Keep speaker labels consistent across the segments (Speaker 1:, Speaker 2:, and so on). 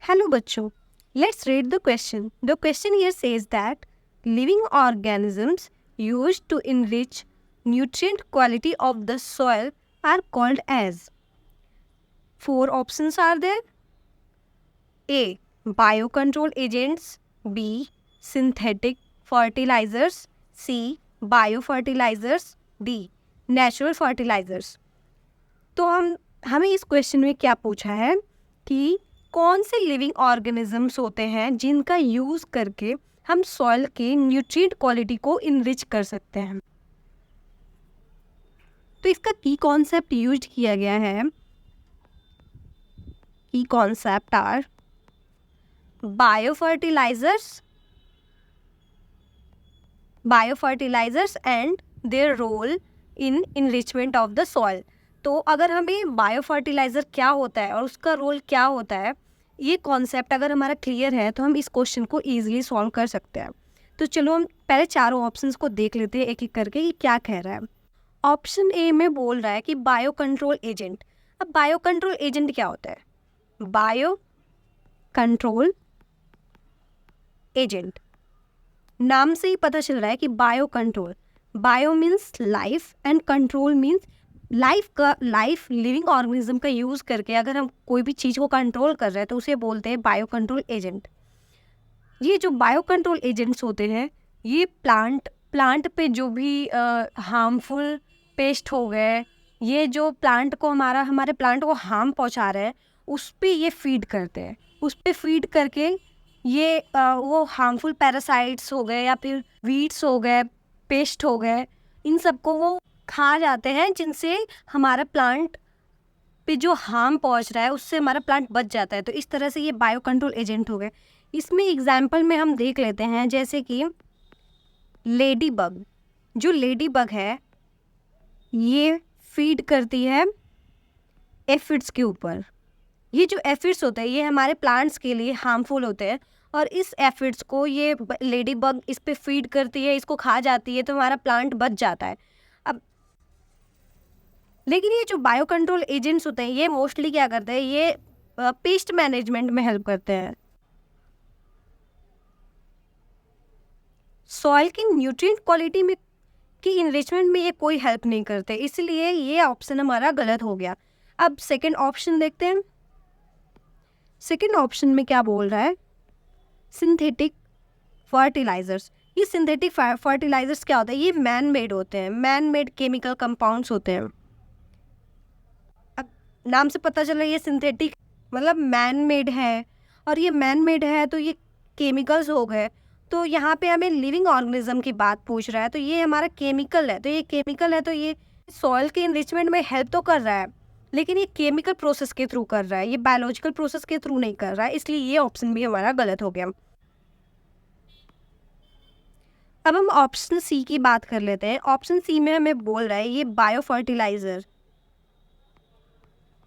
Speaker 1: Hello बच्चों, let's read the question. The question here says that living organisms used to enrich nutrient quality of the soil are called as. Four options are there. A. Biocontrol agents. B. Synthetic fertilizers. C. Biofertilizers. D. Natural fertilizers. तो हमें इस question में क्या पूछा है कि कौन से लिविंग ऑर्गेनिजम्स होते हैं जिनका यूज़ करके हम सॉइल के न्यूट्रिएंट क्वालिटी को इनरिच कर सकते हैं। तो इसका की कॉन्सेप्ट यूज किया गया है। की concept are biofertilizers and their role in enrichment of the soil. तो अगर हमें बायोफर्टिलाइज़र क्या होता है और उसका रोल क्या होता है, ये कॉन्सेप्ट अगर हमारा क्लियर है तो हम इस क्वेश्चन को ईजिली सॉल्व कर सकते हैं। तो चलो हम पहले चारों ऑप्शंस को देख लेते हैं एक एक करके कि क्या कह रहा है। ऑप्शन ए में बोल रहा है कि बायो कंट्रोल एजेंट। अब बायो कंट्रोल एजेंट क्या होता है? बायो कंट्रोल एजेंट, नाम से ही पता चल रहा है कि bio control. Bio means life and control means life living organism का यूज़ करके अगर हम कोई भी चीज़ को कंट्रोल कर रहे हैं तो उसे बोलते हैं बायो कंट्रोल एजेंट। ये जो बायो कंट्रोल एजेंट्स होते हैं ये प्लांट पे जो भी हार्मफुल पेस्ट हो गए, ये जो प्लांट को हमारे प्लांट को हार्म पहुंचा रहे हैं उस पे ये फीड करते हैं। उस पे फीड करके ये वो हार्मफुल पैरासाइट्स हो गए या फिर वीड्स हो गए, पेस्ट हो गए, इन सबको वो खा जाते हैं जिनसे हमारा प्लांट पे जो हार्म पहुंच रहा है उससे हमारा प्लांट बच जाता है। तो इस तरह से ये बायो कंट्रोल एजेंट हो गए। इसमें एग्जाम्पल में हम देख लेते हैं जैसे कि लेडी बग। जो लेडी बग है ये फीड करती है एफिड्स के ऊपर। ये जो एफिड्स होते हैं ये हमारे प्लांट्स के लिए हार्मफुल होते हैं और इस एफिड्स को ये लेडी बग इस पे फीड करती है, इसको खा जाती है तो हमारा प्लांट बच जाता है। अब लेकिन ये जो बायो कंट्रोल एजेंट्स होते हैं ये मोस्टली क्या करते हैं, ये पेस्ट मैनेजमेंट में हेल्प करते हैं। सॉइल की न्यूट्रिएंट क्वालिटी में की इनरिचमेंट में ये कोई हेल्प नहीं करते, इसलिए ये ऑप्शन हमारा गलत हो गया। अब सेकंड ऑप्शन देखते हैं। सेकंड ऑप्शन में क्या बोल रहा है? Synthetic fertilisers. ये सिंथेटिक फर्टिलाइजर्स क्या होता है? ये मैन मेड होते हैं, मैन मेड केमिकल कंपाउंड्स होते हैं। अब नाम से पता चला ये सिंथेटिक मतलब मैन मेड है, और ये मैन मेड है तो ये केमिकल्स हो गए। तो यहाँ पे हमें लिविंग ऑर्गेनिज्म की बात पूछ रहा है, तो ये हमारा केमिकल है। तो ये केमिकल है तो ये सॉइल के इनरिचमेंट में हेल्प तो कर रहा है, लेकिन ये केमिकल प्रोसेस के थ्रू कर रहा है, ये बायोलॉजिकल प्रोसेस के थ्रू नहीं कर रहा है, इसलिए ये ऑप्शन भी हमारा गलत हो गया। अब हम ऑप्शन सी की बात कर लेते हैं। ऑप्शन सी में हमें बोल रहा है ये बायो फर्टिलाइजर।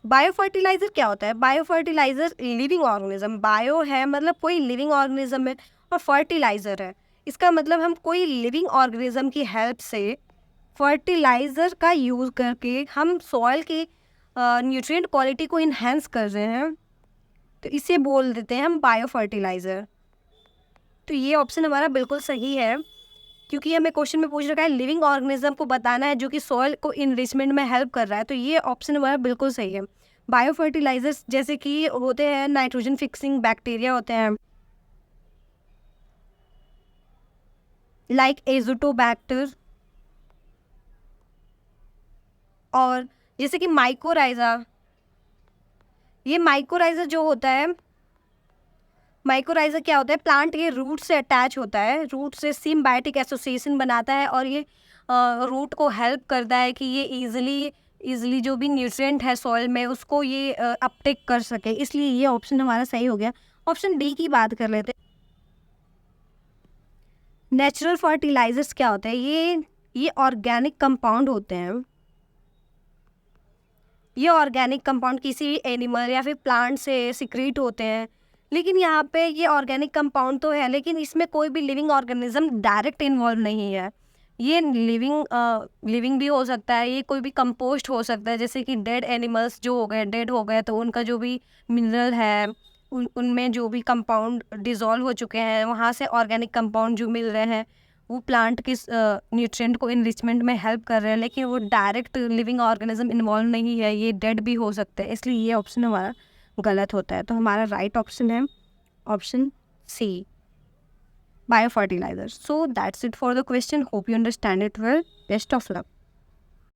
Speaker 1: बायो फर्टिलाइजर क्या होता है? Bio fertiliser living organism, bio है मतलब कोई लिविंग ऑर्गेनिज्म है और फर्टिलाइजर है, इसका मतलब हम कोई लिविंग ऑर्गेनिज्म की हेल्प से फर्टिलाइज़र का यूज़ करके हम सॉइल की न्यूट्रिएंट क्वालिटी को इन्हेंस कर रहे हैं, तो इसे बोल देते हैं हम बायो फर्टिलाइज़र। तो ये ऑप्शन हमारा बिल्कुल सही है, क्योंकि हमें क्वेश्चन में पूछ रखा है लिविंग ऑर्गेनिज्म को बताना है जो कि सॉइल को इनरिचमेंट में हेल्प कर रहा है, तो ये ऑप्शन हमारा बिल्कुल सही है। बायो फर्टिलाइजर्स जैसे कि होते हैं नाइट्रोजन फिक्सिंग बैक्टीरिया होते हैं, लाइक एजोटोबैक्टर, और जैसे कि माइकोराइजा। ये माइकोराइजा जो होता है, माइकोराइजा क्या होता है? प्लांट ये रूट से अटैच होता है, रूट से सिम्बायोटिक एसोसिएशन बनाता है और ये रूट को हेल्प करता है कि ये इजीली जो भी न्यूट्रिएंट है सॉइल में उसको ये अपटेक कर सके, इसलिए ये ऑप्शन हमारा सही हो गया। ऑप्शन डी की बात कर लेते हैं। नेचुरल फर्टिलाइजर्स क्या होते हैं? ये ऑर्गेनिक कंपाउंड होते हैं। ये ऑर्गेनिक कंपाउंड किसी एनिमल या फिर प्लांट से सिक्रीट होते हैं, लेकिन यहाँ पे ये ऑर्गेनिक कंपाउंड तो है लेकिन इसमें कोई भी लिविंग ऑर्गेनिज्म डायरेक्ट इन्वॉल्व नहीं है। ये लिविंग भी हो सकता है, ये कोई भी कंपोस्ट हो सकता है, जैसे कि डेड एनिमल्स जो हो गए, डेड हो गए तो उनका जो भी मिनरल है, उनमें जो भी कंपाउंड डिज़ोल्व हो चुके हैं, वहाँ से ऑर्गेनिक कंपाउंड जो मिल रहे हैं वो प्लांट के न्यूट्रिएंट को इनरिचमेंट में हेल्प कर रहे हैं, लेकिन वो डायरेक्ट लिविंग ऑर्गेनिज्म इन्वॉल्व नहीं है, ये डेड भी हो सकते हैं, इसलिए ये ऑप्शन हमारा गलत होता है। तो हमारा राइट ऑप्शन है option C, bio fertiliser. So that's it for the question, hope you understand it well, best of luck.